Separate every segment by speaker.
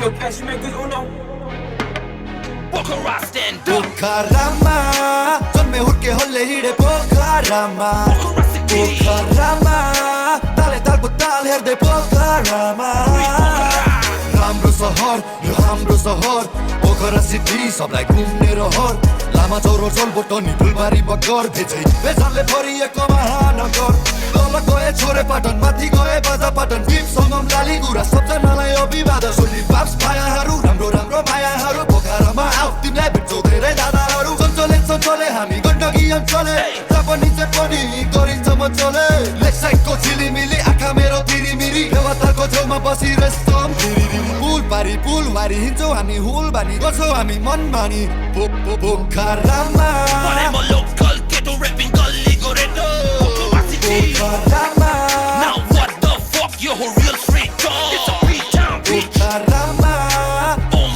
Speaker 1: Digo cash makers uno
Speaker 2: Pokhara stand up
Speaker 3: Pokharama Jome hurke holle hide Pokharama
Speaker 2: Pokhara city
Speaker 3: Pokharama Tale talko tal herde Pokharama राम्रो सहर यो हाम्रो सहर Pokhara city सबलाई घुम्ने रहर लामा चौरो चोलबोटनी फुलबारी बगर भेचै बेजानले भरिएको महानगर तल गए छोरे पाटन माथि गए बाजा पाटन टिप सङ्गम लाली गुरा सबजनालाई अभिवादन सुनि बाप्स भायाहरू राम्रो राम्रो मायाहरू पोखरामा आऊ तिमीलाई भेट्छौ धेरै दादाहरू सञ्चले हामी गण्डकी अञ्चले जापानी पनि गरिन्छ मजाले लेफ्ट साइडको झिलिमिली आँखा मेरो तिरिमिरी देवताको छेउमा बसी रेस्टम पारी पुल वारी हिँड्छौ हामी हुल बानी गर्छौ हामी मन मानी पोखरामा
Speaker 2: I'm a local ghetto rapping gully goreto Pokhara city
Speaker 3: पोखरामा
Speaker 2: Now what the fuck you're a real street dog It's a beat-down bitch
Speaker 3: पोखरामा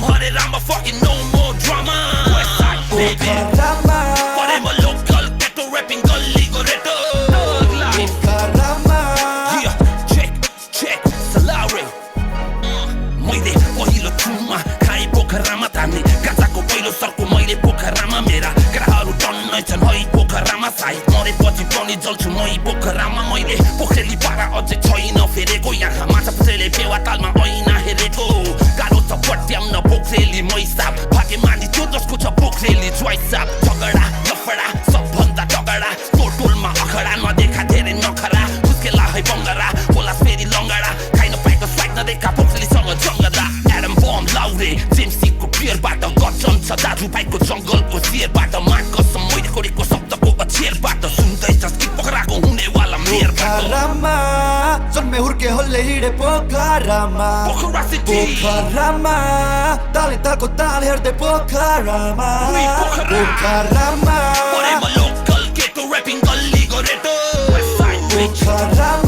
Speaker 2: Hare Rama fucking no more drama West side baby
Speaker 3: पोखरामा
Speaker 2: But I'm a local ghetto rapping gully goreto Thug life
Speaker 3: पोखरामा
Speaker 2: Yeah, check, salary मैले पहिलो चुमा खाएँ पोखरामा तान्ने गाजाको पहिलो सर्को मैले पोखरामा मेरा ग्राहहरू टन्नै छन् है पोखरामा सायद मरेपछि पनि जल्छु मै पोखरामा मैले पोखरेली पारा अझै छैन फेरेको यहाँ माछा पुछ्रेले बेवा तालमा ऐना हेरेको गाह्रो छ पट्याउन पोखरेली मैसाब भागे मानि त्यो जसको छ पोखरेली ज्वाइसाब झगडा लफडा सबभन्दा तगडा टोलमा अखडा नदेखा धेरै नखरा मुस्केला है बङ्गरा होला फेरि लङ्गडा खाइ नपाएको स्वाइक नदेखा पोखरेलीसँग जङ्गला एडम बम लाउरे जेम्सीको बियरबाट गजन छ दाजुभाइको जङ्गलको शेरबाट मान कसम मैले कोरेको शब्दको अक्षरबाट सुन्दैछस् कि पोखराको हुनेवाला मेरबाट
Speaker 3: पोखरामा जन्मे हुर्के होल्ले हिँडे पोखरामा
Speaker 2: पोखरा सिटी
Speaker 3: पोखरामा ताले तालको ताल हेर्दै पोखरामा
Speaker 2: पोखरामा
Speaker 3: पोखरामा
Speaker 2: But I'm a local ghetto rapping gully goreto West side bitch
Speaker 3: पोखरामा